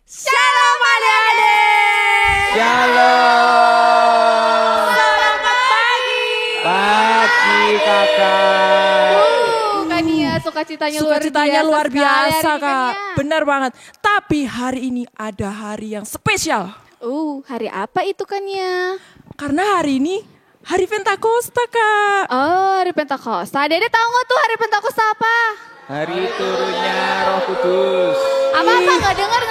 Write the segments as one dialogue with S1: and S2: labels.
S1: Shalom adik-adik.
S2: Shalom.
S1: Selamat pagi.
S2: Pagi kakak.
S1: Kania sukacitanya
S3: luar biasa
S1: sekali,
S3: Kak.
S1: Kania.
S3: Benar banget. Tapi hari ini ada hari yang spesial.
S1: Hari apa itu Kania?
S3: Karena hari ini hari Pentakosta Kak.
S1: Oh, hari Pentakosta. Dede tahu nggak tuh hari Pentakosta apa?
S2: Hari turunnya Roh Kudus.
S1: Apa-apa nggak dengar.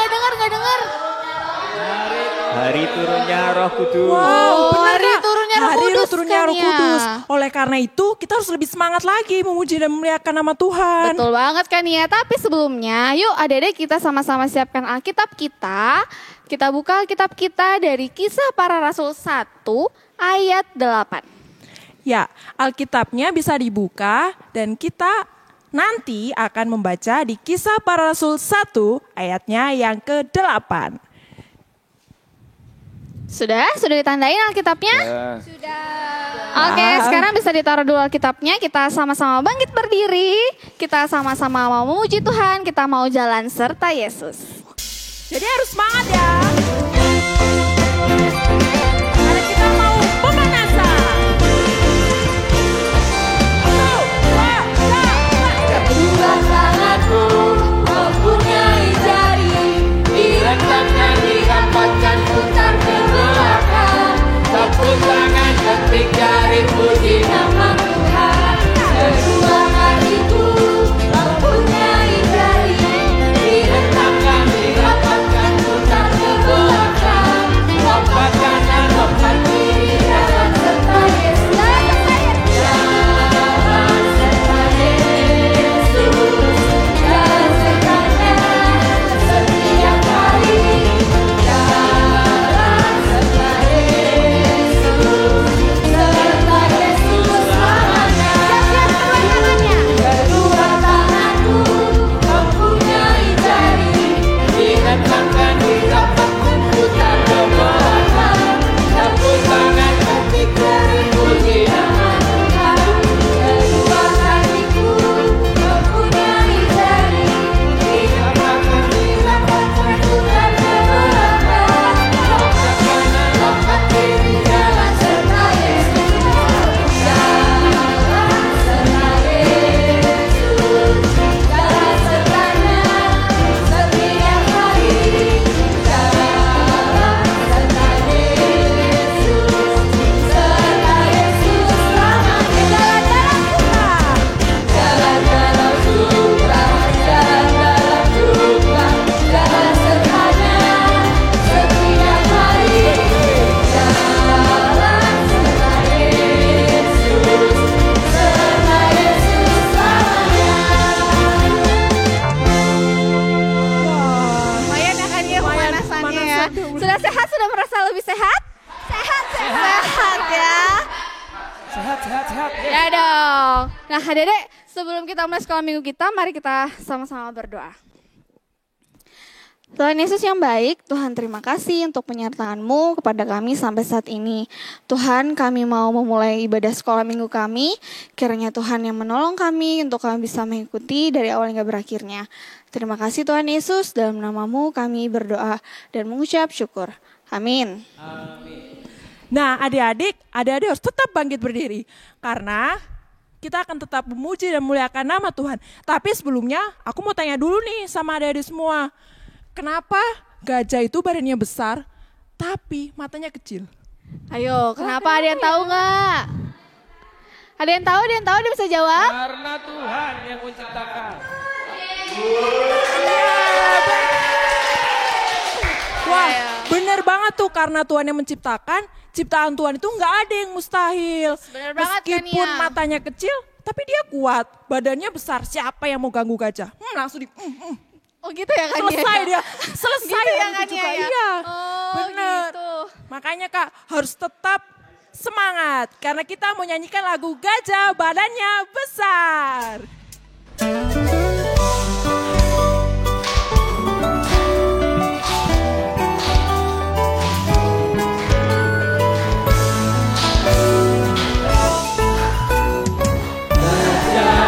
S2: Hari turunnya Roh Kudus.
S3: Wow, benar
S1: hari
S3: Kak.
S1: turunnya Roh
S3: Hari
S1: Kudus,
S3: turunnya Roh
S1: Kania.
S3: Kudus. Oleh karena itu kita harus lebih semangat lagi memuji dan memuliakan nama Tuhan.
S1: Betul banget Kania. Tapi sebelumnya, yuk adik-adik kita sama-sama siapkan Alkitab kita. Kita buka Alkitab kita dari Kisah Para Rasul 1 ayat 8.
S3: Ya, Alkitabnya bisa dibuka dan kita nanti akan membaca di Kisah Para Rasul 1 ayatnya yang ke-8.
S1: Sudah ditandain Alkitabnya? Oke, sekarang bisa ditaruh dulu Alkitabnya. Kita sama-sama bangkit berdiri. Kita sama-sama mau memuji Tuhan. Kita mau jalan serta Yesus.
S3: Jadi harus semangat ya. Karena kita mau pemanasan. 1, 2, 3.
S4: Kedua tanganku mempunyai jari, dilentangkan, dirapatkan, putar ke belakang. Tepuk tangan, ketik jari, puji nama Tuhan. Kedua kakiku mempunyai jari, dilentangkan, dirapatkan, putar ke belakang. Lompat kanan, lompat kiri, jalan serta Yesus. Jalan serta Yesus, jalan sertanya setiap hari. Jalan serta Yesus selamanya. Kedua tanganku mempunyai jari, dilentangkan, dirapatkan, putar ke belakang. Tepuk tangan, ketik jari, puji nama Tuhan. Kedua kakiku mempunyai jari, dilentangkan, dirapatkan, putar ke belakang. Lompat kanan, lompat kiri, jalan serta Yesus. Jalan serta Yesus, jalan sertanya setiap hari. Jalan serta Yesus selamanya. Jalan dalam suka, jalan dalam duka, jalan sertanya setiap hari. Jalan serta Yesus selamanya.
S1: Lumayan ya Kania pemanasannya ya. Sudah sehat? Sudah merasa lebih sehat? Sehat ya.
S2: Sehat.
S1: Ya dong. Nah adik-adik, sebelum kita mulai sekolah minggu kita, mari kita sama-sama berdoa. Tuhan Yesus yang baik, Tuhan terima kasih untuk penyertaan-Mu kepada kami sampai saat ini. Tuhan, kami mau memulai ibadah sekolah minggu kami. Kiranya Tuhan yang menolong kami untuk kami bisa mengikuti dari awal hingga berakhirnya. Terima kasih Tuhan Yesus, dalam nama-Mu kami berdoa dan mengucap syukur. Amin.
S3: Nah, adik-adik harus tetap bangkit berdiri. Karena kita akan tetap memuji dan memuliakan nama Tuhan. Tapi sebelumnya, aku mau tanya dulu nih sama adik-adik semua. Kenapa gajah itu badannya besar, tapi matanya kecil?
S1: Ayo, kenapa ada yang tahu nggak? Ada yang tahu? Dia bisa jawab?
S2: Karena Tuhan yang menciptakan.
S3: Wah, bener banget tuh, karena Tuhan yang menciptakan, ciptaan Tuhan itu nggak ada yang mustahil.
S1: Bener banget,
S3: Meskipun
S1: Kania.
S3: matanya kecil, tapi dia kuat, badannya besar. Siapa yang mau ganggu gajah? Langsung
S1: Oh gitu ya Kania?
S3: selesai dia, selesai
S1: Gitu ya,
S3: itu
S1: Kania
S3: juga.
S1: ya?
S3: Iya,
S1: Oh
S3: bener.
S1: gitu.
S3: Makanya Kak harus tetap semangat karena kita mau nyanyikan lagu Gajah Badannya Besar.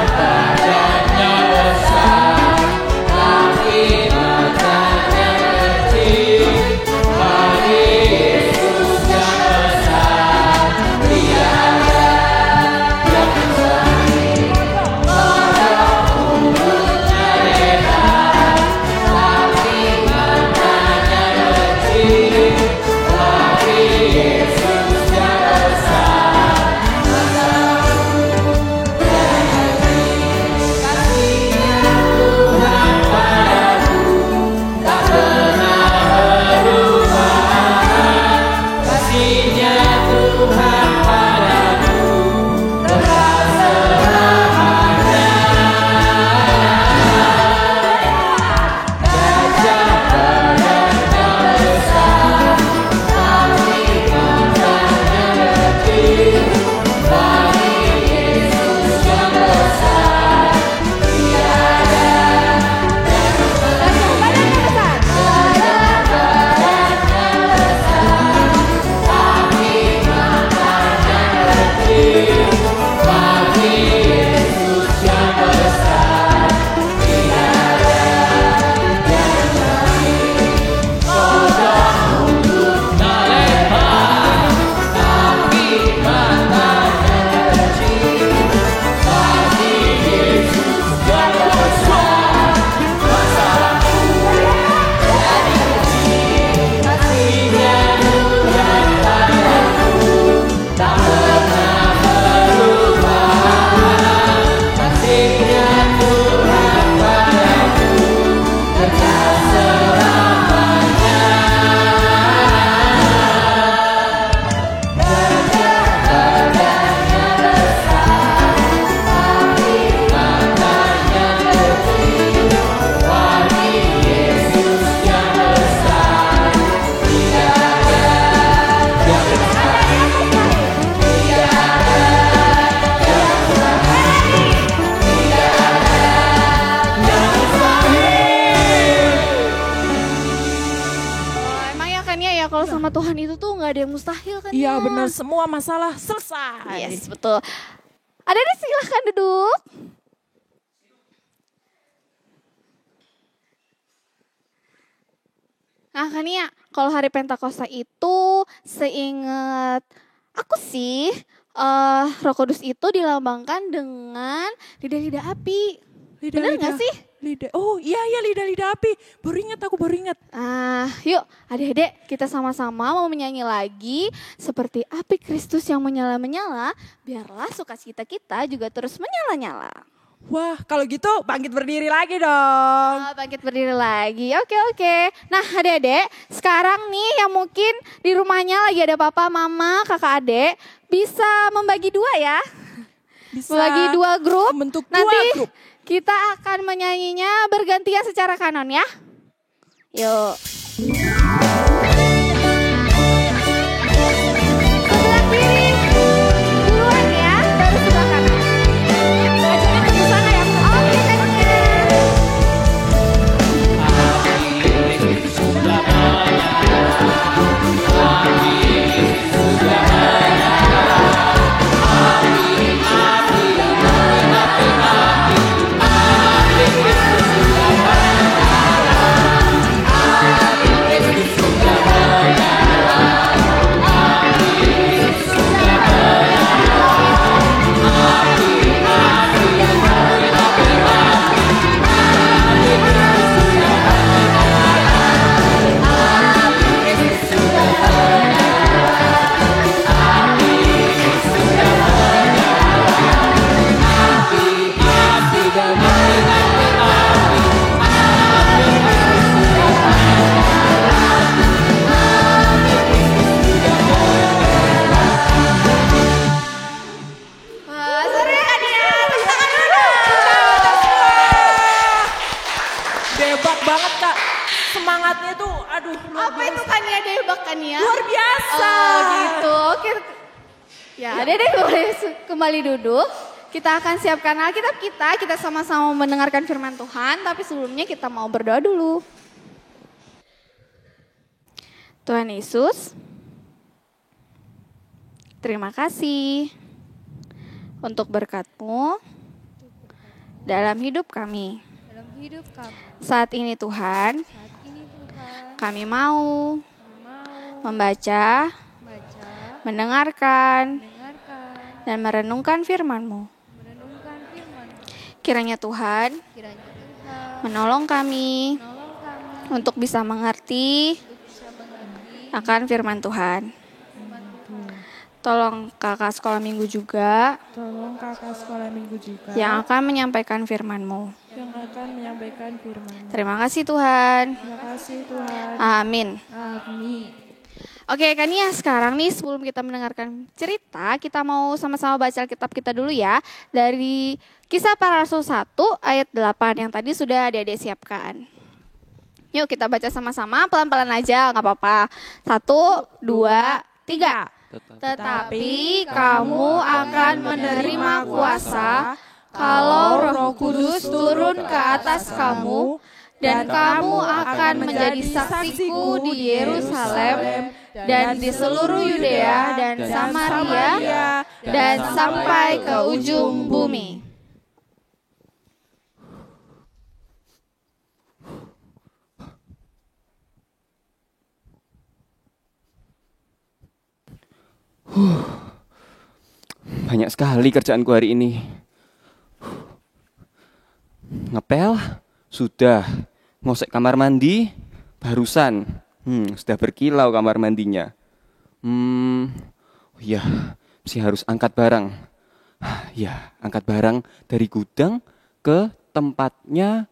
S4: Badannya besar, tapi matanya kecil.
S1: Tuhan itu tuh nggak ada yang mustahil kan
S3: Iya
S1: ya?
S3: benar, semua masalah selesai.
S1: Yes, betul. Adik-adik silahkan duduk. Nah Kania, kalau hari Pentakosta itu seingat aku sih, Roh Kudus itu dilambangkan dengan lidah-lidah api. Bener nggak sih?
S3: Lidah. Oh iya lidah-lidah api. Baru ingat.
S1: Yuk adik-adik kita sama-sama mau menyanyi lagi seperti api Kristus yang menyala-menyala, biarlah sukacita kita juga terus menyala-nyala.
S3: Wah kalau gitu bangkit berdiri lagi dong.
S1: Bangkit berdiri lagi, oke. Nah adik-adik, sekarang nih yang mungkin di rumahnya lagi ada papa, mama, kakak adik, bisa membagi dua ya.
S3: Bisa
S1: Membagi dua grup,
S3: membentuk
S1: nanti
S3: dua grup.
S1: kita akan menyanyinya bergantian secara kanon ya. Yuk. Sebelah kiri duluan ya, baru sebelah kanan. Ajaknya ke sana ya. Oke, oke. Wah, seru ya kan ya? Tepuk tangan dulu.
S3: Debak banget Kak. Semangatnya tuh aduh luar
S1: Apa itu
S3: biasa.
S1: kan ya debak kan ya?
S3: Luar biasa.
S1: Oh gitu. Oke. Ya, Dede boleh kembali duduk. Kita akan siapkan Alkitab kita sama-sama mendengarkan firman Tuhan, tapi sebelumnya kita mau berdoa dulu. Tuhan Yesus, terima kasih untuk berkat-Mu dalam hidup kami.
S4: Dalam hidup kami
S1: Saat ini Tuhan,
S4: saat ini Tuhan
S1: kami mau
S4: mau
S1: membaca,
S4: baca,
S1: mendengarkan,
S4: mendengarkan,
S1: dan merenungkan firman-Mu.
S4: merenungkan firman.
S1: Kiranya Tuhan
S4: Kiranya Tuhan
S1: menolong kami
S4: menolong kami
S1: untuk bisa mengerti
S4: untuk bisa mengerti
S1: akan firman Tuhan.
S4: firman Tuhan.
S1: Tolong kakak sekolah minggu juga
S3: Tolong kakak sekolah minggu juga
S1: yang akan menyampaikan firman-Mu.
S3: yang akan menyampaikan firman.
S1: Terima kasih Tuhan.
S3: Terima kasih Tuhan.
S1: Amin.
S3: Amin.
S1: Oke Kania, sekarang nih sebelum kita mendengarkan cerita, kita mau sama-sama baca Alkitab kita dulu ya. Dari Kisah Para Rasul 1 ayat 8 yang tadi sudah adik-adik siapkan. Yuk kita baca sama-sama, pelan-pelan aja, nggak apa-apa. 1, 2, 3. Tetapi kamu akan menerima kuasa kalau Roh Kudus turun ke atas kamu, dan kamu akan menjadi saksiku di Yerusalem dan di seluruh Yudea dan Samaria dan sampai ke ujung bumi.
S5: Banyak sekali kerjaanku hari ini. Ngepel, sudah. Ngosek kamar mandi, barusan. Sudah berkilau kamar mandinya. Ya, mesti harus angkat barang. Ya, angkat barang dari gudang ke tempatnya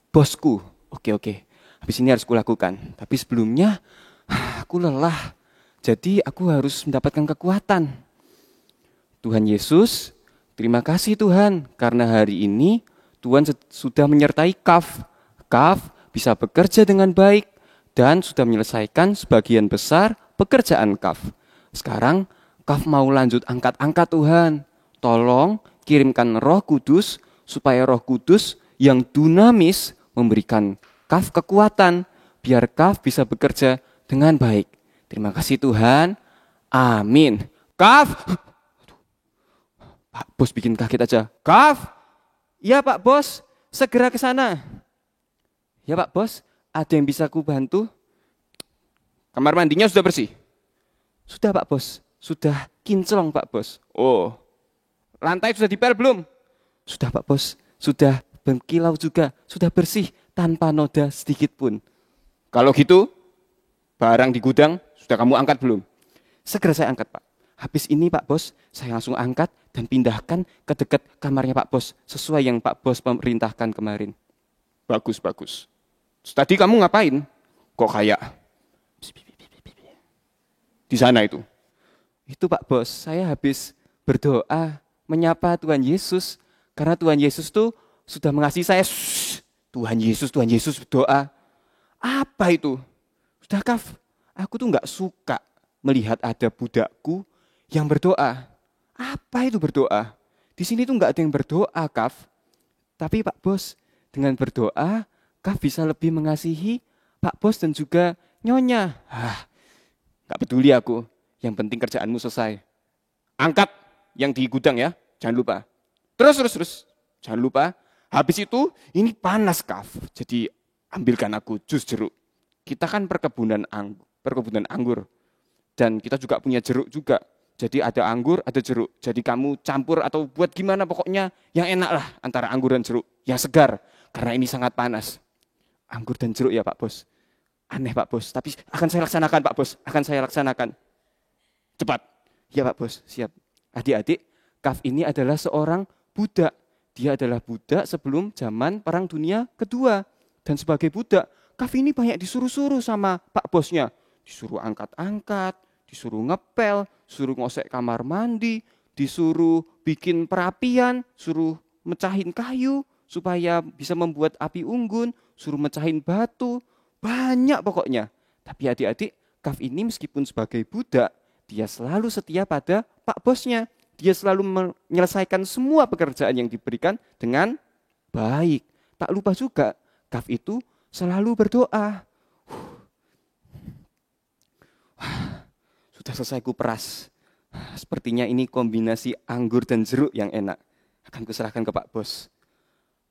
S5: bosku. Oke. Habis ini harus kulakukan. Tapi sebelumnya, aku lelah. Jadi aku harus mendapatkan kekuatan. Tuhan Yesus, terima kasih Tuhan, karena hari ini Tuhan sudah menyertai KAF. KAF bisa bekerja dengan baik dan sudah menyelesaikan sebagian besar pekerjaan KAF. Sekarang KAF mau lanjut angkat-angkat Tuhan. Tolong kirimkan Roh Kudus supaya Roh Kudus yang dinamis memberikan KAF kekuatan biar KAF bisa bekerja dengan baik. Terima kasih Tuhan. Amin. Kaf. Pak Bos bikin kaget aja. Kaf. Iya Pak Bos, segera ke sana. Ya Pak Bos, ada yang bisa ku bantu? Kamar mandinya sudah bersih? Sudah Pak Bos, sudah kinclong Pak Bos. Oh, lantai sudah dipel belum? Sudah Pak Bos, sudah berkilau juga, sudah bersih tanpa noda sedikit pun. Kalau gitu, barang di gudang sudah kamu angkat belum? Segera saya angkat Pak. Habis ini Pak Bos, saya langsung angkat dan pindahkan ke dekat kamarnya Pak Bos. Sesuai yang Pak Bos memerintahkan kemarin. Bagus, bagus. Tadi kamu ngapain? Kok kayak di sana itu? Itu Pak Bos, saya habis berdoa menyapa Tuhan Yesus. Karena Tuhan Yesus tuh sudah mengasihi saya. Tuhan Yesus berdoa. Apa itu? Sudah Kaf, aku tuh gak suka melihat ada budakku yang berdoa. Apa itu berdoa? Di sini tuh gak ada yang berdoa Kaf. Tapi Pak Bos, dengan berdoa, Kaf bisa lebih mengasihi Pak Bos dan juga Nyonya. Gak peduli aku, yang penting kerjaanmu selesai. Angkat yang di gudang ya, jangan lupa. Terus. Jangan lupa. Habis itu, ini panas Kaf. Jadi ambilkan aku jus jeruk. Kita kan perkebunan anggur. Dan kita juga punya jeruk juga. Jadi ada anggur, ada jeruk. Jadi kamu campur atau buat gimana pokoknya yang enak lah antara anggur dan jeruk. Yang segar, karena ini sangat panas. Anggur dan jeruk ya Pak Bos. Aneh Pak Bos, tapi akan saya laksanakan Pak Bos. Akan saya laksanakan. Cepat. Ya Pak Bos, siap. Adik-adik, Kaf ini adalah seorang budak. Dia adalah budak sebelum zaman Perang Dunia Kedua. Dan sebagai budak, Kaf ini banyak disuruh-suruh sama Pak Bosnya. Disuruh angkat-angkat, disuruh ngepel, suruh ngosek kamar mandi, disuruh bikin perapian, suruh mecahin kayu supaya bisa membuat api unggun, suruh mecahin batu, banyak pokoknya. Tapi adik-adik, Kaf ini meskipun sebagai budak, dia selalu setia pada Pak Bosnya. Dia selalu menyelesaikan semua pekerjaan yang diberikan dengan baik. Tak lupa juga, Kaf itu selalu berdoa. Sudah selesai kuperas. Sepertinya ini kombinasi anggur dan jeruk yang enak. Akan kuserahkan ke Pak Bos.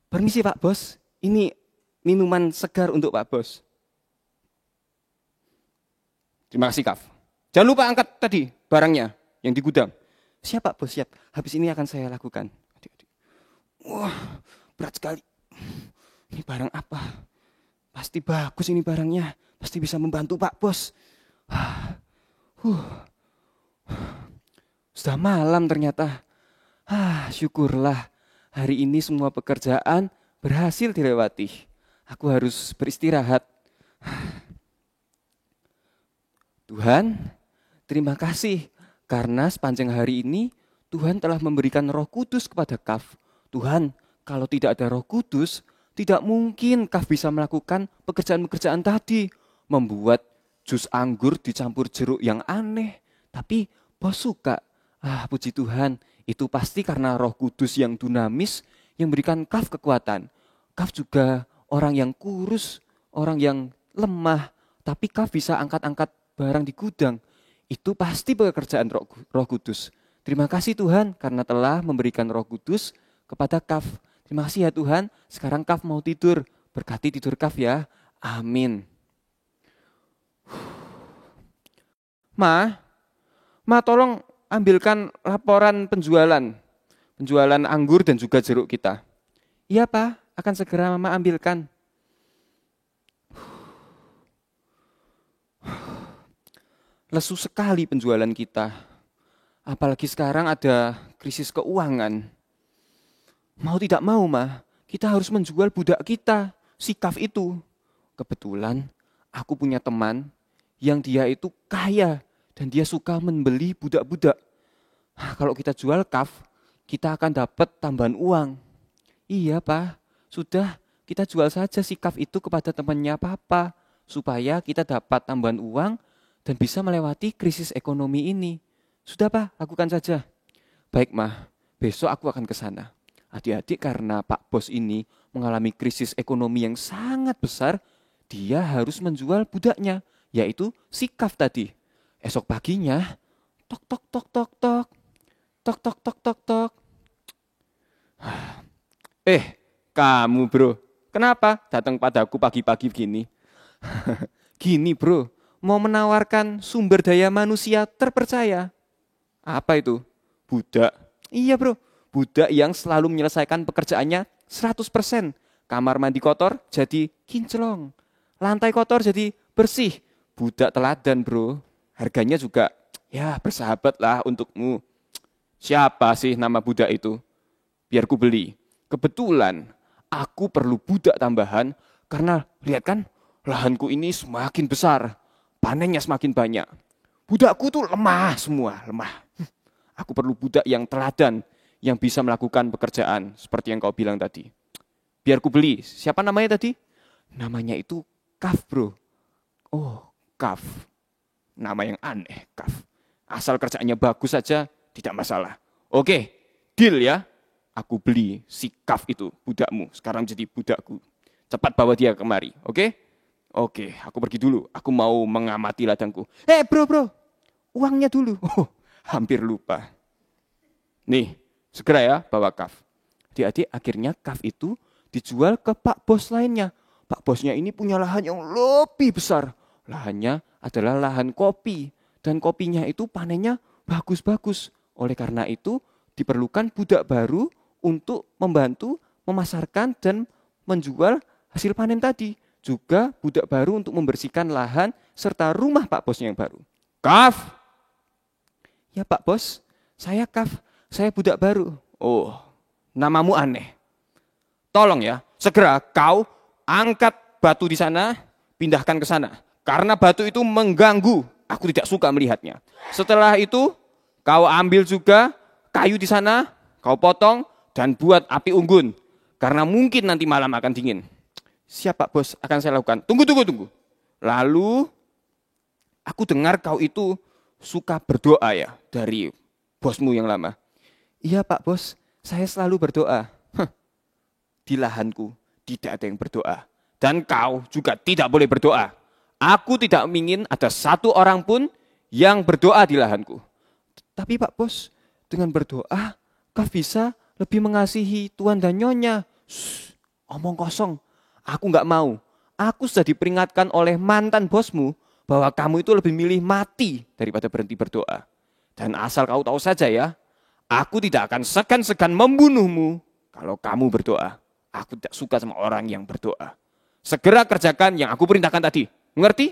S5: Permisi Pak Bos, ini minuman segar untuk Pak Bos. Terima kasih Kaf. Jangan lupa angkat tadi barangnya yang di gudang. Siap Pak Bos, siap. Habis ini akan saya lakukan. Adik-adik. Wah, berat sekali. Ini barang apa? Pasti bagus ini barangnya. Pasti bisa membantu Pak Bos. Sudah malam ternyata. Syukurlah. Hari ini semua pekerjaan berhasil dilewati. Aku harus beristirahat. Tuhan, terima kasih. Karena sepanjang hari ini, Tuhan telah memberikan Roh Kudus kepada Kaf. Tuhan, kalau tidak ada Roh Kudus, tidak mungkin Kaf bisa melakukan pekerjaan-pekerjaan tadi. Membuat jus anggur dicampur jeruk yang aneh. Tapi Bos suka. Puji Tuhan, itu pasti karena Roh Kudus yang dinamis yang memberikan Kaf kekuatan. Kaf juga orang yang kurus, orang yang lemah. Tapi Kaf bisa angkat-angkat barang di gudang. Itu pasti pekerjaan Roh Kudus. Terima kasih Tuhan karena telah memberikan Roh Kudus kepada Kaf. Terima kasih ya Tuhan. Sekarang Kaf mau tidur. Berkati tidur Kaf ya. Amin. Ma tolong ambilkan laporan penjualan anggur dan juga jeruk kita. Iya Pak, akan segera Mama ambilkan. Lesu sekali penjualan kita. Apalagi sekarang ada krisis keuangan. Mau tidak mau Ma, kita harus menjual budak kita, si Kaf itu. Kebetulan aku punya teman yang dia itu kaya dan dia suka membeli budak-budak. Kalau kita jual Kaf, kita akan dapat tambahan uang. Iya Pak, sudah kita jual saja si Kaf itu kepada temannya Papa. Supaya kita dapat tambahan uang dan bisa melewati krisis ekonomi ini. Sudah Pak, lakukan saja. Baik Ma, besok aku akan ke sana. Adik-adik karena Pak Bos ini mengalami krisis ekonomi yang sangat besar, dia harus menjual budaknya, yaitu si Kaf tadi. Esok paginya, tok tok tok tok tok, tok tok tok tok tok. Kamu bro, kenapa datang padaku pagi-pagi begini? Gini bro, mau menawarkan sumber daya manusia terpercaya. Apa itu? Budak. Iya bro, budak yang selalu menyelesaikan pekerjaannya 100%. Kamar mandi kotor jadi kinclong. Lantai kotor jadi bersih. Budak teladan bro. Harganya juga ya bersahabat lah untukmu. Siapa sih nama budak itu? Biar ku beli. Kebetulan aku perlu budak tambahan karena lihat kan lahanku ini semakin besar. Panennya semakin banyak. Budakku tuh lemah semua, lemah. Aku perlu budak yang teladan, yang bisa melakukan pekerjaan seperti yang kau bilang tadi. Biar ku beli. Siapa namanya tadi? Namanya itu Kaf bro. Oh, Kaf. Nama yang aneh, Kaf. Asal kerjaannya bagus saja, tidak masalah. Oke, deal ya. Aku beli si Kaf itu, budakmu. Sekarang jadi budakku. Cepat bawa dia kemari, oke? Oke, aku pergi dulu. Aku mau mengamati ladangku. Bro, uangnya dulu. Oh, hampir lupa. Nih, segera ya bawa Kaf. Adik-adik, akhirnya Kaf itu dijual ke Pak Bos lainnya. Pak Bosnya ini punya lahan yang lebih besar. Lahannya adalah lahan kopi. Dan kopinya itu panennya bagus-bagus. Oleh karena itu, diperlukan budak baru untuk membantu memasarkan dan menjual hasil panen tadi. Juga budak baru untuk membersihkan lahan serta rumah Pak Bosnya yang baru. Kaf! Ya Pak Bos, saya Kaf. Saya budak baru. Oh, namamu aneh. Tolong ya, segera kau angkat batu di sana, pindahkan ke sana. Karena batu itu mengganggu. Aku tidak suka melihatnya. Setelah itu, kau ambil juga kayu di sana, kau potong, dan buat api unggun. Karena mungkin nanti malam akan dingin. Siap Pak Bos, akan saya lakukan. Tunggu. Lalu, aku dengar kau itu suka berdoa ya dari bosmu yang lama. Iya Pak Bos, saya selalu berdoa. Di lahanku tidak ada yang berdoa. Dan kau juga tidak boleh berdoa. Aku tidak ingin ada satu orang pun yang berdoa di lahanku. Tapi Pak Bos, dengan berdoa, kau bisa lebih mengasihi Tuan dan Nyonya. Omong kosong, aku nggak mau. Aku sudah diperingatkan oleh mantan bosmu bahwa kamu itu lebih milih mati daripada berhenti berdoa. Dan asal kau tahu saja ya, aku tidak akan segan-segan membunuhmu kalau kamu berdoa. Aku tidak suka sama orang yang berdoa. Segera kerjakan yang aku perintahkan tadi. Mengerti?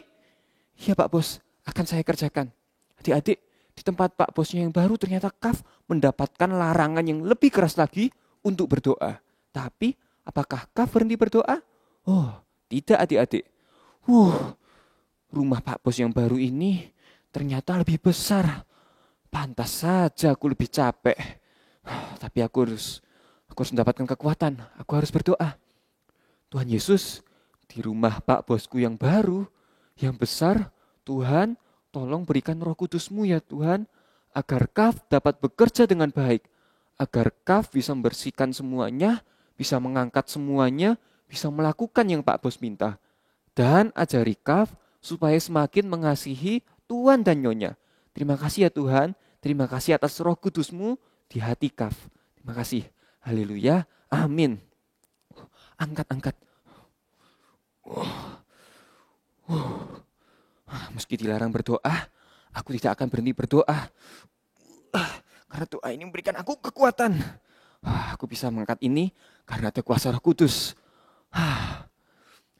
S5: Iya Pak Bos, akan saya kerjakan. Adik-adik, di tempat Pak Bosnya yang baru ternyata Kaf mendapatkan larangan yang lebih keras lagi untuk berdoa. Tapi apakah Kaf berhenti berdoa? Oh, tidak adik-adik. Rumah Pak Bos yang baru ini ternyata lebih besar. Pantas saja aku lebih capek. Tapi aku harus mendapatkan kekuatan. Aku harus berdoa. Tuhan Yesus, di rumah Pak Bosku yang baru, yang besar, Tuhan, tolong berikan Roh Kudus-Mu ya Tuhan, agar Kaf dapat bekerja dengan baik. Agar Kaf bisa membersihkan semuanya, bisa mengangkat semuanya, bisa melakukan yang Pak Bos minta. Dan ajari Kaf supaya semakin mengasihi Tuan dan Nyonya. Terima kasih ya Tuhan, terima kasih atas Roh Kudus-Mu di hati Kaf. Terima kasih. Haleluya, amin. Angkat. Meski dilarang berdoa, aku tidak akan berhenti berdoa. Karena doa ini memberikan aku kekuatan. Aku bisa mengangkat ini karena ada kuasa Roh Kudus.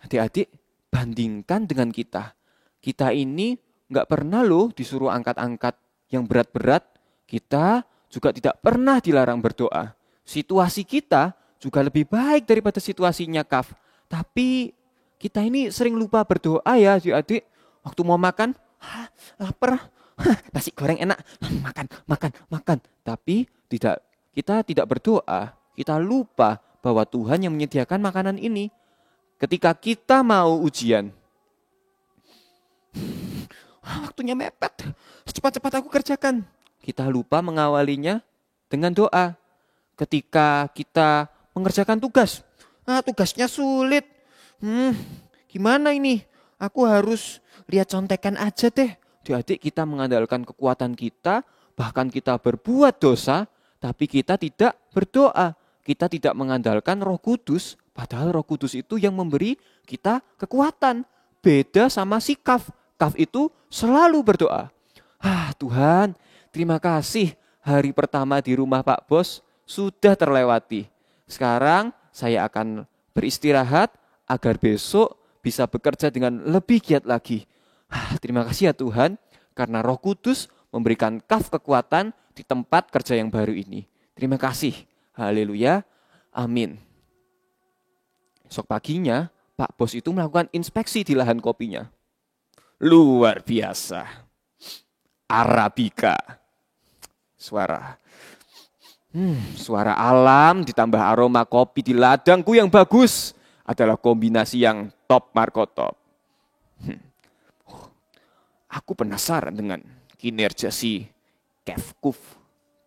S5: Adik-adik, bandingkan dengan kita. Kita ini nggak pernah loh disuruh angkat-angkat yang berat-berat. Kita juga tidak pernah dilarang berdoa. Situasi kita juga lebih baik daripada situasinya Kaf. Tapi kita ini sering lupa berdoa ya adik-adik. Waktu mau makan, lapar, nasi goreng enak, makan. Tapi kita tidak berdoa. Kita lupa bahwa Tuhan yang menyediakan makanan ini. Ketika kita mau ujian, waktunya mepet, cepat-cepat aku kerjakan. Kita lupa mengawalinya dengan doa. Ketika kita mengerjakan tugas, tugasnya sulit. Gimana ini? Aku harus lihat contekan aja deh. Adik-adik, kita mengandalkan kekuatan kita, bahkan kita berbuat dosa, tapi kita tidak berdoa. Kita tidak mengandalkan Roh Kudus, padahal Roh Kudus itu yang memberi kita kekuatan. Beda sama si Kaf. Kaf itu selalu berdoa. Tuhan, terima kasih hari pertama di rumah Pak Bos sudah terlewati. Sekarang saya akan beristirahat agar besok bisa bekerja dengan lebih giat lagi. Terima kasih ya Tuhan, karena Roh Kudus memberikan Kaf kekuatan di tempat kerja yang baru ini. Terima kasih. Haleluya. Amin. Esok paginya, Pak Bos itu melakukan inspeksi di lahan kopinya. Luar biasa. Arabica. Suara alam ditambah aroma kopi di ladangku yang bagus adalah kombinasi yang top Marco top. Aku penasaran dengan kinerja si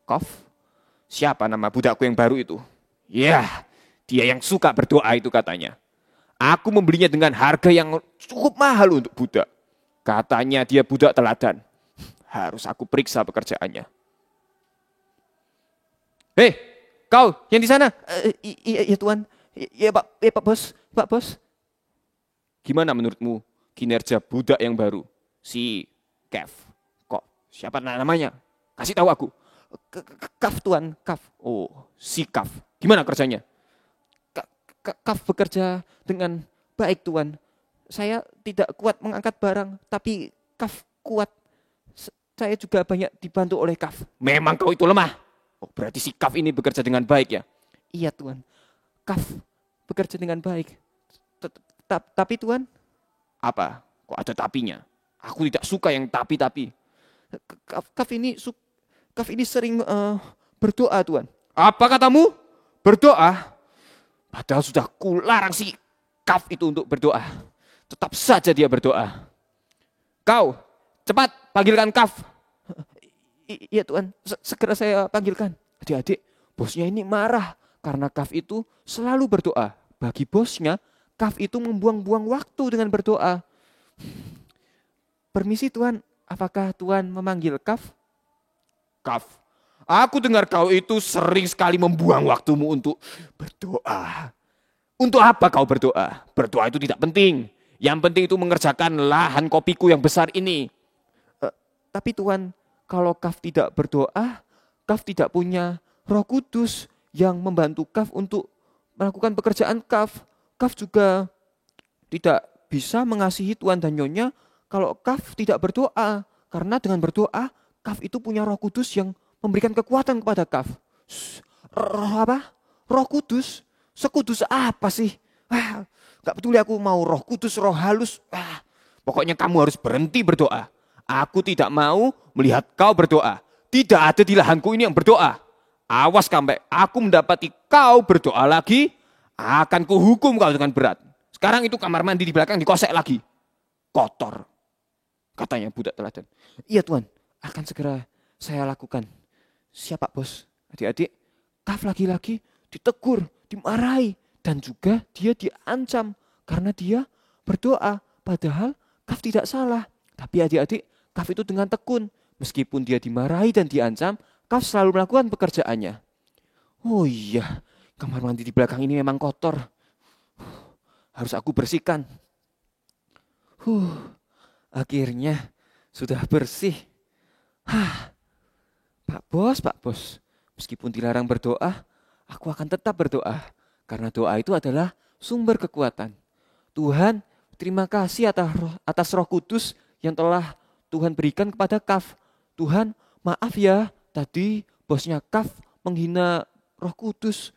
S5: Kof. Siapa nama budakku yang baru itu? Ya, dia yang suka berdoa itu katanya. Aku membelinya dengan harga yang cukup mahal untuk budak. Katanya dia budak teladan. Harus aku periksa pekerjaannya. Hei, kau yang di sana? Iya Tuan. Iya Pak Bos. Gimana menurutmu kinerja budak yang baru? Si Kev. Kok siapa namanya? Kasih tahu aku. Kaf Tuan, Kaf. Oh, si Kaf. Gimana kerjanya? Kaf bekerja dengan baik Tuan. Saya tidak kuat mengangkat barang, tapi Kaf kuat. Saya juga banyak dibantu oleh Kaf. Memang kau itu lemah. Oh, berarti si Kaf ini bekerja dengan baik ya? Iya Tuan. Kaf bekerja dengan baik. Tapi Tuan, apa? Kok ada tapinya? Aku tidak suka yang tapi-tapi. Kaf ini sering berdoa Tuan. Apa katamu? Berdoa? Padahal sudah kularang si Kaf itu untuk berdoa. Tetap saja dia berdoa. Kau, cepat panggilkan Kaf. Iya Tuan, segera saya panggilkan. Adik-adik, bosnya ini marah karena Kaf itu selalu berdoa. Bagi bosnya, Kaf itu membuang-buang waktu dengan berdoa. Permisi Tuan, apakah Tuan memanggil Kaf? Kaf, aku dengar kau itu sering sekali membuang waktumu untuk berdoa. Untuk apa kau berdoa? Berdoa itu tidak penting. Yang penting itu mengerjakan lahan kopiku yang besar ini. Tapi Tuan, kalau Kaf tidak berdoa, Kaf tidak punya Roh Kudus yang membantu Kaf untuk melakukan pekerjaan Kaf. Kaf juga tidak bisa mengasihi Tuan dan Nyonya kalau Kaf tidak berdoa. Karena dengan berdoa, Kaf itu punya Roh Kudus yang memberikan kekuatan kepada Kaf. Roh Kudus? Sekudus apa sih? Gak peduli aku mau Roh Kudus, roh halus. Pokoknya kamu harus berhenti berdoa. Aku tidak mau melihat kau berdoa. Tidak ada di lahanku ini yang berdoa. Awas sampai aku mendapati kau berdoa lagi, akan kuhukum kau dengan berat. Sekarang itu kamar mandi di belakang dikosek lagi. Kotor. Katanya budak teladan. Iya Tuan, akan segera saya lakukan. Siapa Bos? Adik-adik, Kaf lagi-lagi ditegur, dimarahi. Dan juga dia diancam karena dia berdoa. Padahal Kaf tidak salah. Tapi adik-adik, Kaf itu dengan tekun. Meskipun dia dimarahi dan diancam, Kaf selalu melakukan pekerjaannya. Oh iya, kamar mandi di belakang ini memang kotor. Harus aku bersihkan. Akhirnya sudah bersih. Pak Bos. Meskipun dilarang berdoa, aku akan tetap berdoa. Karena doa itu adalah sumber kekuatan. Tuhan, terima kasih atas Roh Kudus yang telah Tuhan berikan kepada Kaf. Tuhan, maaf ya, tadi bosnya Kaf menghina Roh Kudus.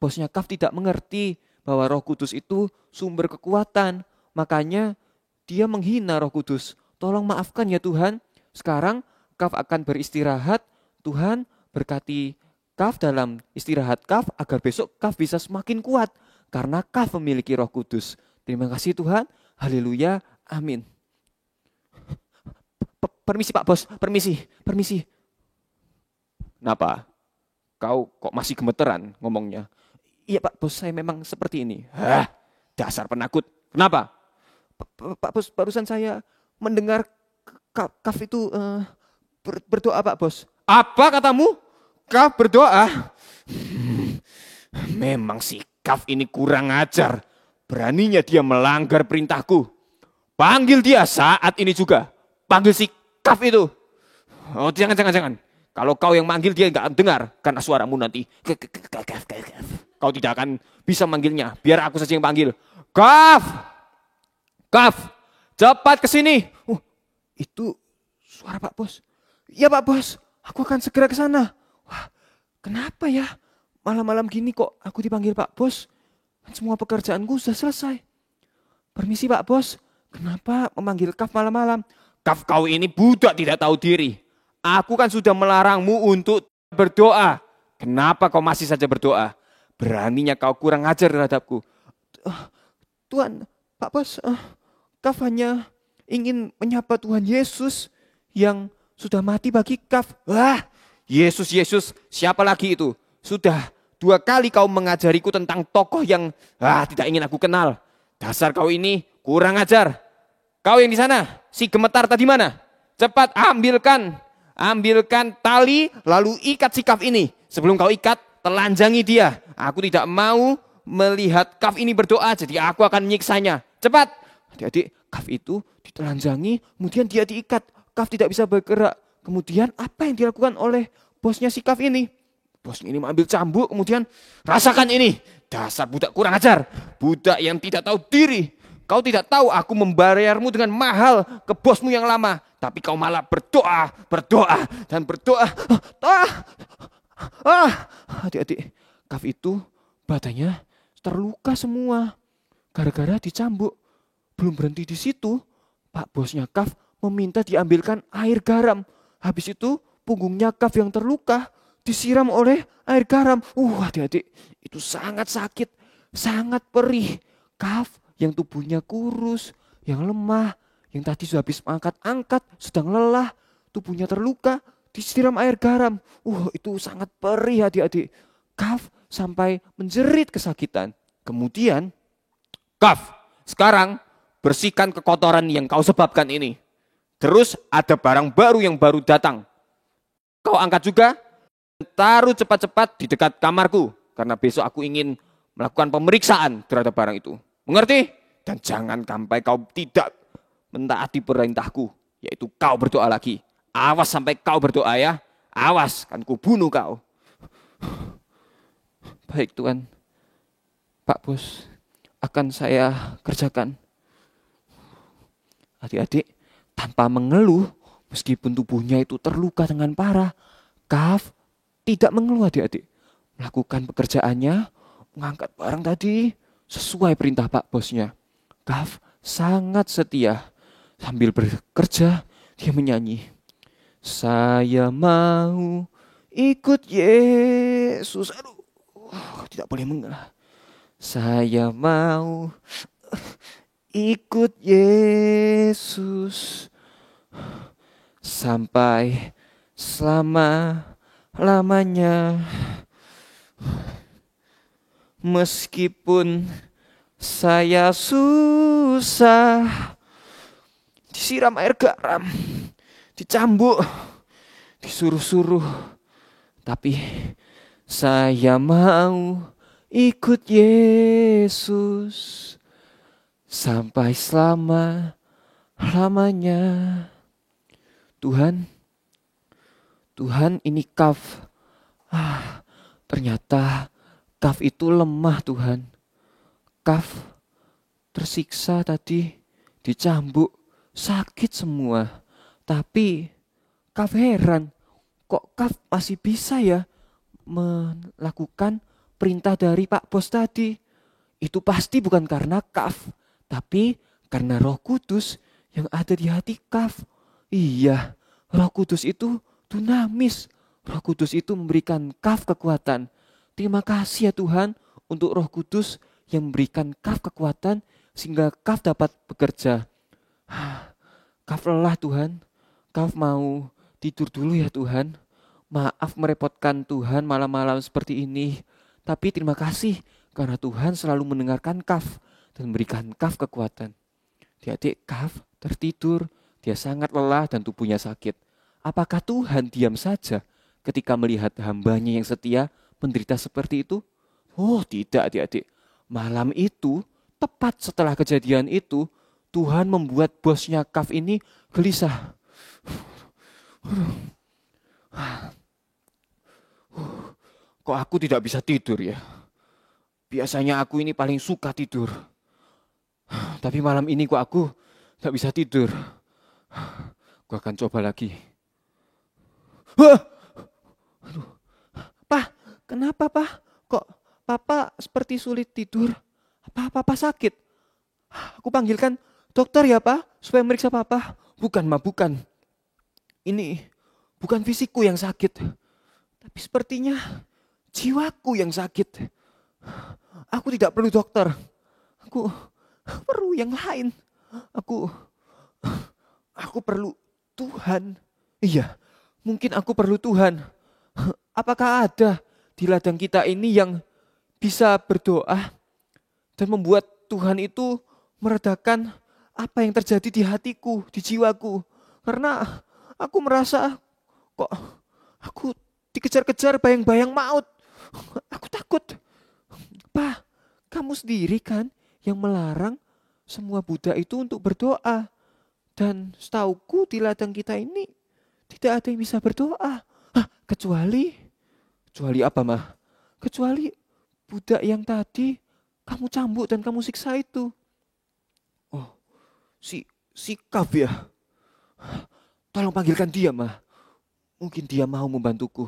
S5: Bosnya Kaf tidak mengerti bahwa Roh Kudus itu sumber kekuatan. Makanya dia menghina Roh Kudus. Tolong maafkan ya Tuhan. Sekarang Kaf akan beristirahat. Tuhan berkati Kaf dalam istirahat Kaf agar besok Kaf bisa semakin kuat. Karena Kaf memiliki Roh Kudus. Terima kasih Tuhan. Haleluya. Amin. Permisi Pak Bos. Permisi. Kenapa? Kau kok masih gemeteran ngomongnya? Iya Pak Bos, saya memang seperti ini. Dasar penakut. Kenapa? Pak Bos, barusan saya mendengar Kaf itu berdoa Pak Bos. Apa katamu? Kaf berdoa? Memang si Kaf ini kurang ajar. Beraninya dia melanggar perintahku. Panggil dia saat ini juga. Panggil si Kaf itu. Oh jangan. Kalau kau yang manggil dia nggak dengar. Karena suaramu nanti. Kau tidak akan bisa manggilnya. Biar aku saja yang panggil. Kaf! Cepat ke sini. Itu suara Pak Bos. Iya Pak Bos. Aku akan segera ke sana. Wah, kenapa ya? Malam-malam gini kok aku dipanggil Pak Bos. Kan semua pekerjaanku sudah selesai. Permisi Pak Bos. Kenapa memanggil Kaf malam-malam? Kaf, kau ini budak tidak tahu diri. Aku kan sudah melarangmu untuk berdoa. Kenapa kau masih saja berdoa? Beraninya kau kurang ajar terhadapku. Tuhan, Pak Bos, Kaf hanya ingin menyapa Tuhan Yesus yang sudah mati bagi Kaf. Wah, Yesus, siapa lagi itu? Sudah 2 kali kau mengajariku tentang tokoh yang tidak ingin aku kenal. Dasar kau ini kurang ajar. Kau yang di sana, si gemetar tadi mana? Cepat ambilkan tali lalu ikat si Kaf ini. Sebelum kau ikat, telanjangi dia. Aku tidak mau melihat Kaf ini berdoa, jadi aku akan menyiksanya. Cepat. Adik-adik, Kaf itu ditelanjangi, kemudian dia diikat. Kaf tidak bisa bergerak. Kemudian apa yang dilakukan oleh bosnya si Kaf ini? Bosnya ini mengambil cambuk, kemudian rasakan ini. Dasar budak kurang ajar. Budak yang tidak tahu diri. Kau tidak tahu aku membayarmu dengan mahal ke bosmu yang lama. Tapi kau malah berdoa. Adik-adik, Kaf itu badannya terluka semua. Gara-gara dicambuk. Belum berhenti di situ. Pak bosnya Kaf meminta diambilkan air garam. Habis itu punggungnya Kaf yang terluka disiram oleh air garam. Adik-adik, itu sangat sakit, sangat perih. Kaf yang tubuhnya kurus, yang lemah, yang tadi sudah habis angkat-angkat, sedang lelah, tubuhnya terluka, disiram air garam. Itu sangat perih adik-adik. Kaf sampai menjerit kesakitan. Kemudian, Kaf, sekarang bersihkan kekotoran yang kau sebabkan ini. Terus ada barang baru yang baru datang. Kau angkat juga, taruh cepat-cepat di dekat kamarku. Karena besok aku ingin melakukan pemeriksaan terhadap barang itu. Mengerti? Dan jangan sampai kau tidak mentaati perintahku. Yaitu kau berdoa lagi. Awas sampai kau berdoa ya. Awas, kan ku bunuh kau. Baik Tuhan. Pak Bos, akan saya kerjakan. Adik-adik, tanpa mengeluh, meskipun tubuhnya itu terluka dengan parah, Kaf tidak mengeluh adik-adik. Melakukan pekerjaannya, mengangkat barang tadi, sesuai perintah Pak Bosnya. Kaf sangat setia. Sambil bekerja, dia menyanyi. Saya mau ikut Yesus. Tidak boleh mengalah. Saya mau ikut Yesus sampai selama-lamanya. Meskipun saya susah, disiram air garam, dicambuk, disuruh-suruh, tapi saya mau ikut Yesus sampai selama-lamanya. Tuhan ini Kaf. Ternyata Kaf itu lemah Tuhan. Kaf tersiksa tadi, dicambuk, sakit semua. Tapi Kaf heran, kok Kaf masih bisa ya melakukan perintah dari Pak Bos tadi. Itu pasti bukan karena Kaf, tapi karena Roh Kudus yang ada di hati Kaf. Iya, Roh Kudus itu dinamis. Roh Kudus itu memberikan Kaf kekuatan. Terima kasih ya Tuhan untuk Roh Kudus yang memberikan Kaf kekuatan sehingga Kaf dapat bekerja. Kaf lelah Tuhan. Kaf mau tidur dulu ya Tuhan. Maaf merepotkan Tuhan malam-malam seperti ini. Tapi terima kasih karena Tuhan selalu mendengarkan Kaf dan memberikan Kaf kekuatan. Adik-adik, Kaf tertidur. Dia sangat lelah dan tubuhnya sakit. Apakah Tuhan diam saja ketika melihat hambanya yang setia menderita seperti itu? Oh tidak adik-adik. Malam itu, tepat setelah kejadian itu, Tuhan membuat bosnya Kaf ini gelisah. Kok aku tidak bisa tidur ya? Biasanya aku ini paling suka tidur. Tapi malam ini kok aku tidak bisa tidur. Gue akan coba lagi. Aduh. Pak, kenapa Pak? Kok Papa seperti sulit tidur? Apa Papa sakit? Aku panggilkan dokter ya Pak, supaya meriksa Papa. Bukan Ma, bukan. Ini bukan fisikku yang sakit. Tapi sepertinya jiwaku yang sakit. Aku tidak perlu dokter. Aku perlu yang lain. Aku perlu Tuhan. Iya, mungkin aku perlu Tuhan. Apakah ada di ladang kita ini yang bisa berdoa dan membuat Tuhan itu meredakan apa yang terjadi di hatiku, di jiwaku? Karena aku merasa kok aku dikejar-kejar bayang-bayang maut. Aku takut. Pak, kamu sendiri kan yang melarang semua Buddha itu untuk berdoa. Dan setauku di ladang kita ini tidak ada yang bisa berdoa. Kecuali apa Mah? Kecuali Buddha yang tadi kamu cambuk dan kamu siksa itu. Oh, si Kaf ya? Tolong panggilkan dia Mah. Mungkin dia mau membantuku.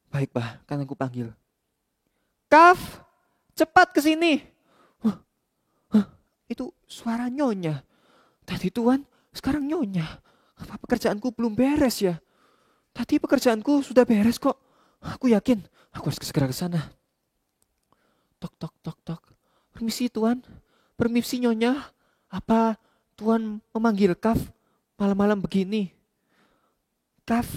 S5: Baik Pak, kan aku panggil. Kaf, cepat ke sini. Itu suara nyonya. Tadi Tuhan, sekarang nyonya. Apa pekerjaanku belum beres ya? Tadi pekerjaanku sudah beres kok. Aku yakin aku harus segera ke sana. Tok, tok, tok, tok. Permisi Tuan. Permisi nyonya. Apa Tuan memanggil Kaf malam-malam begini? Kaf,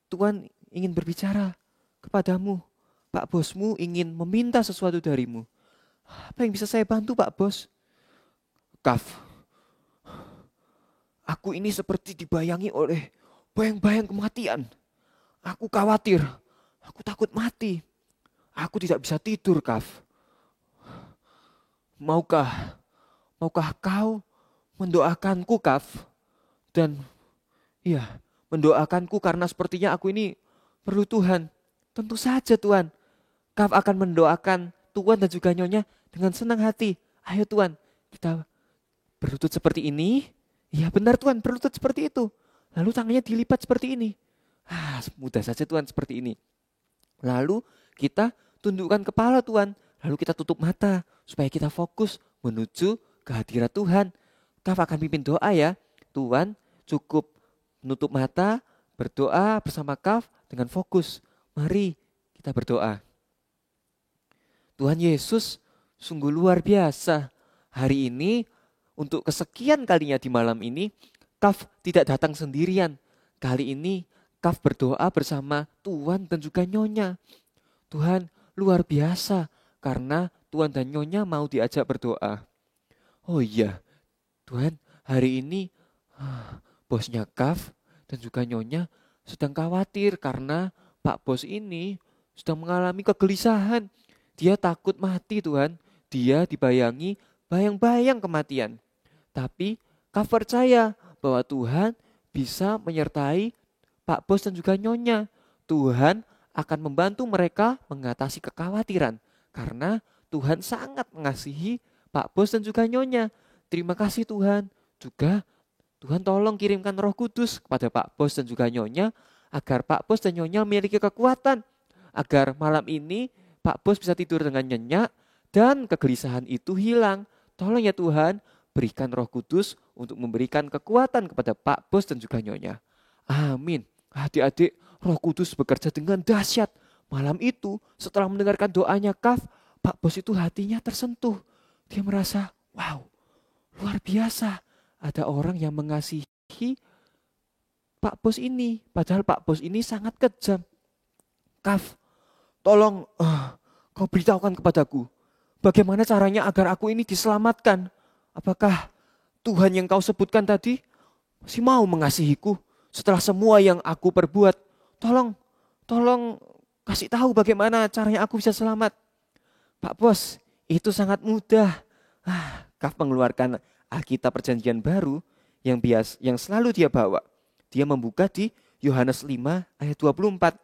S5: Tuan ingin berbicara kepadamu. Pak bosmu ingin meminta sesuatu darimu. Apa yang bisa saya bantu Pak Bos? Kaf, aku ini seperti dibayangi oleh bayang-bayang kematian. Aku khawatir, aku takut mati. Aku tidak bisa tidur, Kaf. Maukah kau mendoakanku, Kaf? Dan iya, mendoakanku karena sepertinya aku ini perlu Tuhan. Tentu saja Tuhan. Kaf akan mendoakan Tuhan dan juga nyonya dengan senang hati. Ayo Tuhan, kita berlutut seperti ini. Ya benar Tuhan, berlutut seperti itu. Lalu tangannya dilipat seperti ini. Mudah saja Tuhan seperti ini. Lalu kita tundukkan kepala Tuhan. Lalu kita tutup mata supaya kita fokus menuju kehadirat Tuhan. Kaf akan pimpin doa ya. Tuhan cukup menutup mata, berdoa bersama Kaf dengan fokus. Mari kita berdoa. Tuhan Yesus sungguh luar biasa. Hari ini untuk kesekian kalinya di malam ini, Kaf tidak datang sendirian. Kali ini Kaf berdoa bersama Tuhan dan juga nyonya. Tuhan luar biasa karena Tuhan dan nyonya mau diajak berdoa. Oh iya, Tuhan hari ini bosnya Kaf dan juga nyonya sedang khawatir karena Pak Bos ini sedang mengalami kegelisahan. Dia takut mati Tuhan. Dia dibayangi bayang-bayang kematian. Tapi Kaf percaya bahwa Tuhan bisa menyertai Pak Bos dan juga nyonya. Tuhan akan membantu mereka mengatasi kekhawatiran. Karena Tuhan sangat mengasihi Pak Bos dan juga nyonya. Terima kasih Tuhan. Juga Tuhan tolong kirimkan Roh Kudus kepada Pak Bos dan juga nyonya. Agar Pak Bos dan nyonya memiliki kekuatan. Agar malam ini Pak Bos bisa tidur dengan nyenyak dan kegelisahan itu hilang. Tolong ya Tuhan, berikan Roh Kudus untuk memberikan kekuatan kepada Pak Bos dan juga nyonya. Amin. Adik-adik, Roh Kudus bekerja dengan dahsyat. Malam itu setelah mendengarkan doanya Kaf, Pak Bos itu hatinya tersentuh. Dia merasa, wow, luar biasa. Ada orang yang mengasihi Pak Bos ini. Padahal Pak Bos ini sangat kejam. Kaf, tolong kau beritahukan kepadaku. Bagaimana caranya agar aku ini diselamatkan? Apakah Tuhan yang kau sebutkan tadi masih mau mengasihiku setelah semua yang aku perbuat. Tolong kasih tahu bagaimana caranya aku bisa selamat. Pak Bos, itu sangat mudah. Kaf mengeluarkan Alkitab Perjanjian Baru yang selalu dia bawa. Dia membuka di Yohanes 5 ayat 24.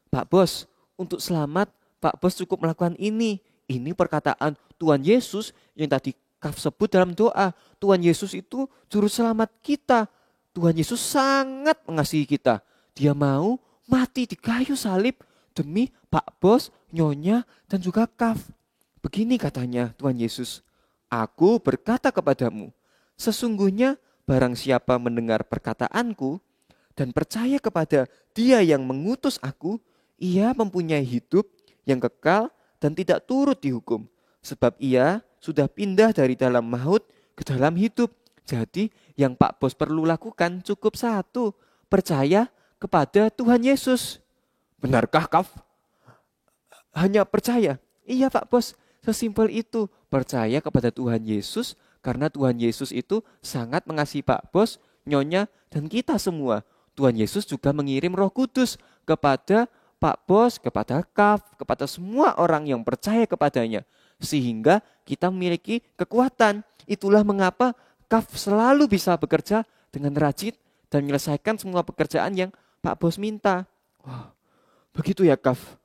S5: Pak Bos, untuk selamat Pak Bos cukup melakukan ini. Ini perkataan Tuhan Yesus yang tadi Kaf sebut dalam doa. Tuhan Yesus itu juru selamat kita. Tuhan Yesus sangat mengasihi kita. Dia mau mati di kayu salib demi Pak Bos, Nyonya, dan juga Kaf. Begini katanya Tuhan Yesus, aku berkata kepadamu, sesungguhnya barang siapa mendengar perkataanku dan percaya kepada Dia yang mengutus aku, ia mempunyai hidup yang kekal dan tidak turut dihukum. Sebab ia sudah pindah dari dalam maut ke dalam hidup. Jadi yang Pak Bos perlu lakukan cukup satu, percaya kepada Tuhan Yesus. Benarkah Kaf? Hanya percaya? Iya Pak Bos, sesimpel itu. Percaya kepada Tuhan Yesus karena Tuhan Yesus itu sangat mengasihi Pak Bos, Nyonya, dan kita semua. Tuhan Yesus juga mengirim Roh Kudus kepada Pak Bos, kepada Kaf, kepada semua orang yang percaya kepadanya. Sehingga kita memiliki kekuatan. Itulah mengapa Kaf selalu bisa bekerja dengan rajin dan menyelesaikan semua pekerjaan yang Pak Bos minta. Wah, begitu ya Kaf.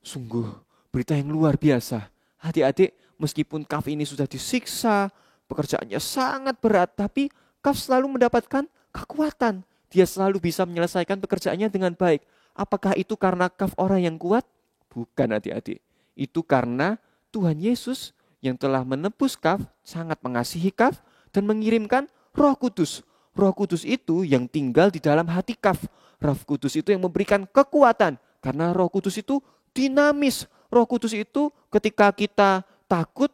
S5: Sungguh berita yang luar biasa. Adik-adik, meskipun Kaf ini sudah disiksa, pekerjaannya sangat berat, tapi Kaf selalu mendapatkan kekuatan. Dia selalu bisa menyelesaikan pekerjaannya dengan baik. Apakah itu karena Kaf orang yang kuat? Bukan adik-adik. Itu karena Tuhan Yesus yang telah menebus Kaf, sangat mengasihi Kaf, dan mengirimkan Roh Kudus. Roh Kudus itu yang tinggal di dalam hati Kaf. Roh Kudus itu yang memberikan kekuatan. Karena Roh Kudus itu dinamis. Roh Kudus itu ketika kita takut,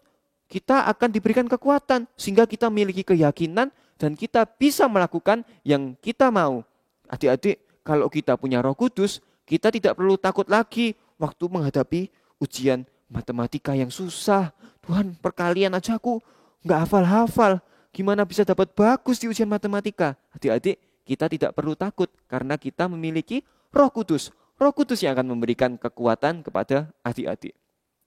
S5: kita akan diberikan kekuatan. Sehingga kita memiliki keyakinan dan kita bisa melakukan yang kita mau. Adik-adik, kalau kita punya Roh Kudus, kita tidak perlu takut lagi waktu menghadapi ujian matematika yang susah. Tuhan, perkalian aja aku nggak hafal-hafal. Gimana bisa dapat bagus di ujian matematika? Adik-adik, kita tidak perlu takut karena kita memiliki Roh Kudus. Roh Kudus yang akan memberikan kekuatan kepada adik-adik.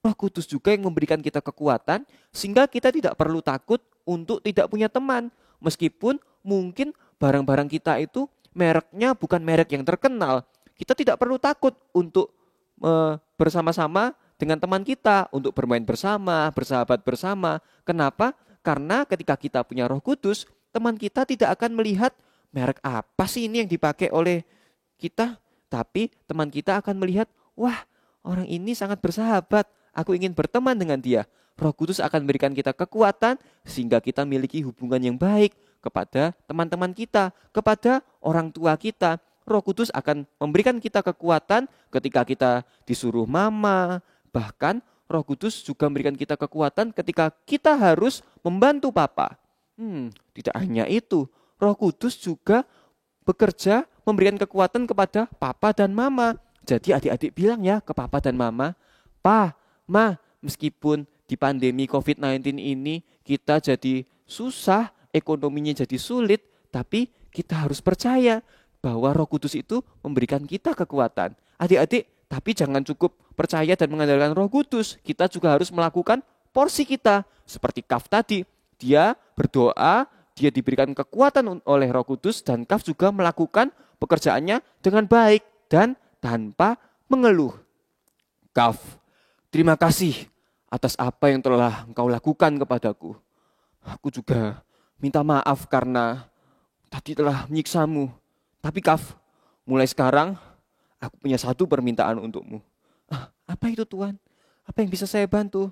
S5: Roh Kudus juga yang memberikan kita kekuatan sehingga kita tidak perlu takut untuk tidak punya teman. Meskipun mungkin barang-barang kita itu mereknya bukan merek yang terkenal. Kita tidak perlu takut untuk bersama-sama dengan teman kita, untuk bermain bersama, bersahabat bersama. Kenapa? Karena ketika kita punya Roh Kudus, teman kita tidak akan melihat merek apa sih ini yang dipakai oleh kita. Tapi teman kita akan melihat, wah, orang ini sangat bersahabat, aku ingin berteman dengan dia. Roh Kudus akan memberikan kita kekuatan sehingga kita memiliki hubungan yang baik kepada teman-teman kita, kepada orang tua kita. Roh Kudus akan memberikan kita kekuatan ketika kita disuruh mama. Bahkan Roh Kudus juga memberikan kita kekuatan ketika kita harus membantu papa. Tidak hanya itu, Roh Kudus juga bekerja memberikan kekuatan kepada papa dan mama. Jadi adik-adik bilang ya ke papa dan mama, Pa, Ma, meskipun di pandemi COVID-19 ini kita jadi susah, ekonominya jadi sulit, tapi kita harus percaya bahwa Roh Kudus itu memberikan kita kekuatan. Adik-adik, tapi jangan cukup percaya dan mengandalkan Roh Kudus. Kita juga harus melakukan porsi kita. Seperti Kaf tadi, dia berdoa, dia diberikan kekuatan oleh Roh Kudus, dan Kaf juga melakukan pekerjaannya dengan baik dan tanpa mengeluh. Kaf, terima kasih atas apa yang telah engkau lakukan kepadaku. Aku juga minta maaf karena tadi telah menyiksamu. Tapi Kaf, mulai sekarang aku punya satu permintaan untukmu. Apa itu Tuhan? Apa yang bisa saya bantu?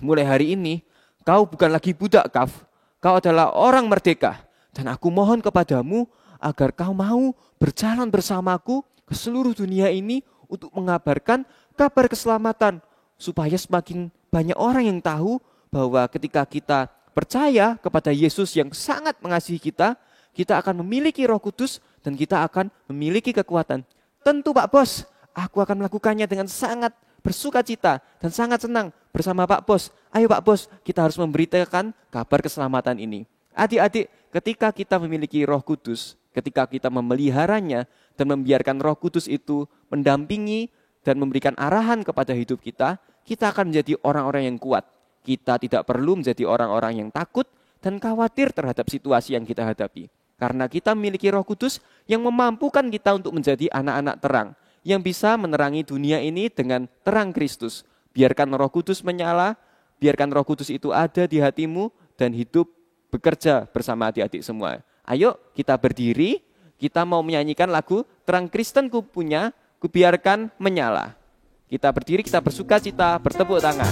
S5: Mulai hari ini, kau bukan lagi budak Kaf. Kau adalah orang merdeka. Dan aku mohon kepadamu agar kau mau berjalan bersamaku ke seluruh dunia ini untuk mengabarkan kabar keselamatan. Supaya semakin banyak orang yang tahu bahwa ketika kita percaya kepada Yesus yang sangat mengasihi kita, kita akan memiliki Roh Kudus dan kita akan memiliki kekuatan. Tentu Pak Bos, aku akan melakukannya dengan sangat bersuka cita dan sangat senang bersama Pak Bos. Ayo Pak Bos, kita harus memberitakan kabar keselamatan ini. Adik-adik, ketika kita memiliki Roh Kudus, ketika kita memeliharanya dan membiarkan Roh Kudus itu mendampingi dan memberikan arahan kepada hidup kita, kita akan menjadi orang-orang yang kuat. Kita tidak perlu menjadi orang-orang yang takut dan khawatir terhadap situasi yang kita hadapi. Karena kita memiliki Roh Kudus yang memampukan kita untuk menjadi anak-anak terang, yang bisa menerangi dunia ini dengan terang Kristus. Biarkan Roh Kudus menyala, biarkan Roh Kudus itu ada di hatimu dan hidup bekerja bersama adik-adik semua. Ayo kita berdiri, kita mau menyanyikan lagu Terang Kristen ku punya, ku biarkan menyala. Kita berdiri, kita bersuka cita, bertepuk tangan.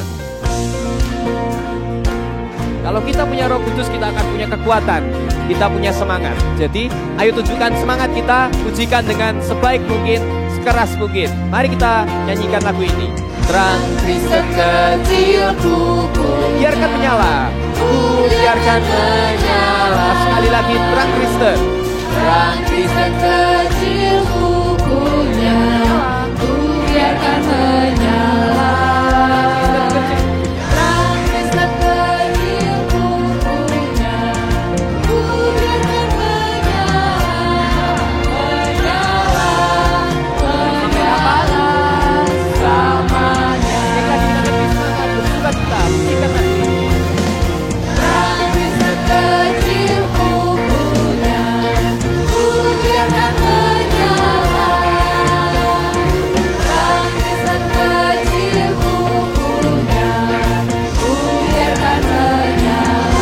S5: Kalau kita punya Roh Kudus, kita akan punya kekuatan, kita punya semangat. Jadi ayo tunjukkan semangat kita, pujikan dengan sebaik mungkin, sekeras mungkin. Mari kita nyanyikan lagu ini. Terang Kristen kecilku, biarkan menyala, biarkan menyala. Sekali lagi, terang Kristen.
S4: Terang Kristen kecilku punya, ku biarkan menyala. Terang Kristen kecilku punya, ku biarkan menyala, menyala, menyala selamanya.
S5: Bersuka cita, pujikan lagi.
S4: Terang Kristen kecilku punya, ku biarkan menyala. Terang Kristen kecilku punya, ku biarkan menyala.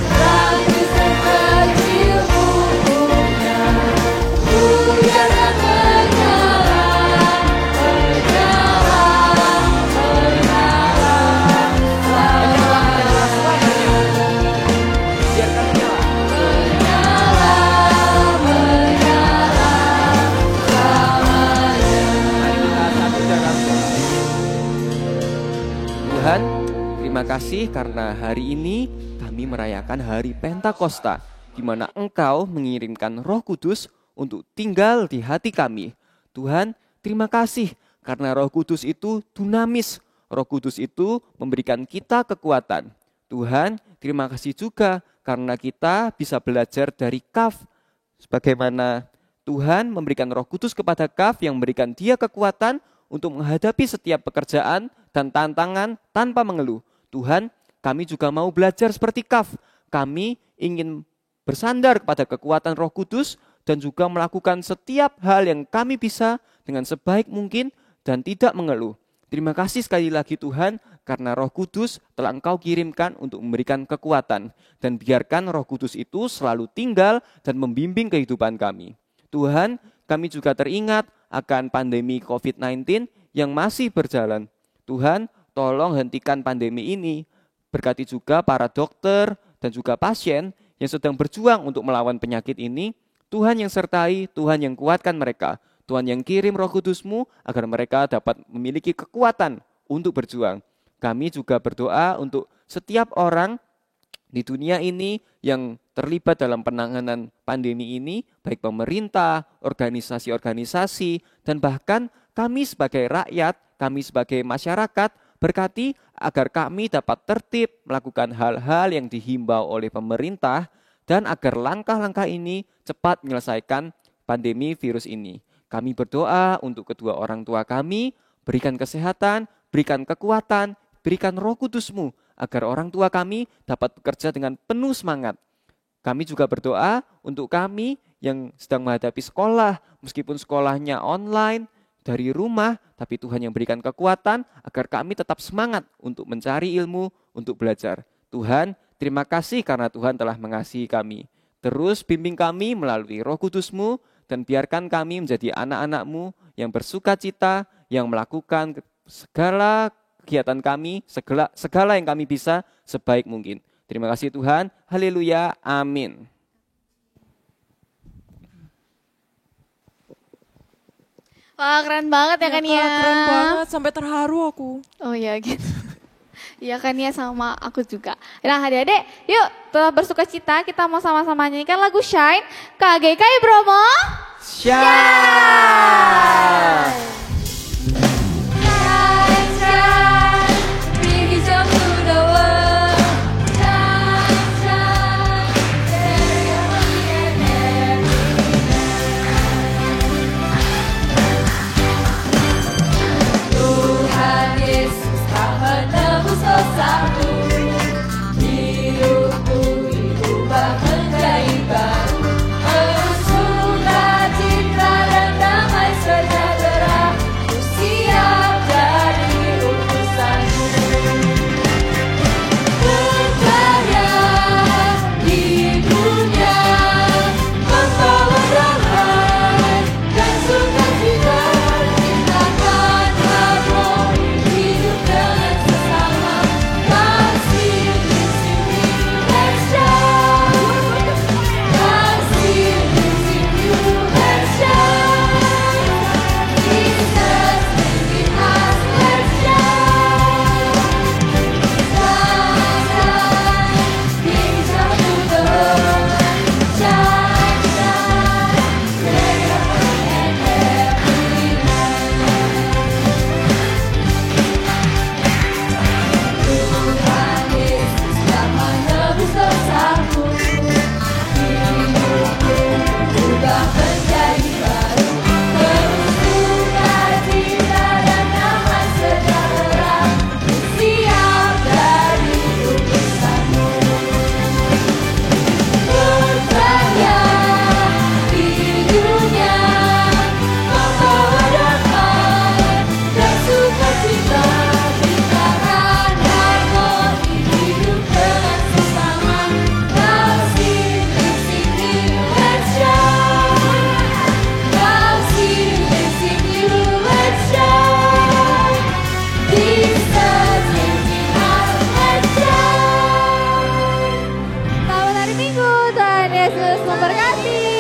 S4: Terang Kristen kecilku punya, ku biarkan menyala, menyala,
S5: Biarkan menyala. Mari kita satu dalam doa. Tuhan, terima kasih karena hari ini kami merayakan hari Pentakosta, di mana Engkau mengirimkan Roh Kudus untuk tinggal di hati kami. Tuhan, terima kasih karena Roh Kudus itu dinamis. Roh Kudus itu memberikan kita kekuatan. Tuhan, terima kasih juga karena kita bisa belajar dari Kaf. Sebagaimana Tuhan memberikan Roh Kudus kepada Kaf yang memberikan dia kekuatan untuk menghadapi setiap pekerjaan dan tantangan tanpa mengeluh. Tuhan, kami juga mau belajar seperti Kaf. Kami ingin bersandar kepada kekuatan Roh Kudus dan juga melakukan setiap hal yang kami bisa dengan sebaik mungkin dan tidak mengeluh. Terima kasih sekali lagi Tuhan, karena Roh Kudus telah Engkau kirimkan untuk memberikan kekuatan. Dan biarkan Roh Kudus itu selalu tinggal dan membimbing kehidupan kami. Tuhan, kami juga teringat akan pandemi COVID-19 yang masih berjalan. Tuhan, tolong hentikan pandemi ini. Berkati juga para dokter dan juga pasien yang sedang berjuang untuk melawan penyakit ini. Tuhan yang sertai, Tuhan yang kuatkan mereka. Tuhan yang kirim Roh Kudus-Mu agar mereka dapat memiliki kekuatan untuk berjuang. Kami juga berdoa untuk setiap orang di dunia ini yang terlibat dalam penanganan pandemi ini, baik pemerintah, organisasi-organisasi, dan bahkan kami sebagai rakyat, kami sebagai masyarakat, berkati agar kami dapat tertib melakukan hal-hal yang dihimbau oleh pemerintah dan agar langkah-langkah ini cepat menyelesaikan pandemi virus ini. Kami berdoa untuk kedua orang tua kami, berikan kesehatan, berikan kekuatan, berikan Roh Kudus-Mu, agar orang tua kami dapat bekerja dengan penuh semangat. Kami juga berdoa untuk kami yang sedang menghadapi sekolah, meskipun sekolahnya online, dari rumah, tapi Tuhan yang berikan kekuatan, agar kami tetap semangat untuk mencari ilmu, untuk belajar. Tuhan, terima kasih karena Tuhan telah mengasihi kami. Terus bimbing kami melalui Roh Kudus-Mu, dan biarkan kami menjadi anak-anak-Mu yang bersuka cita, yang melakukan segala kegiatan kami, segala yang kami bisa sebaik mungkin. Terima kasih Tuhan, haleluya, amin.
S1: Wah, keren banget ya kan ya.
S3: Keren banget, sampai terharu aku.
S1: Oh iya gitu. Iya kan ya, sama aku juga. Nah adik-adik, yuk tetap bersuka cita, kita mau sama-sama nyanyikan lagu Shine KGKI Bromo.
S5: Shine!
S4: Shine, shine, bring it up to the world. Shine, shine, Yesus memberkati.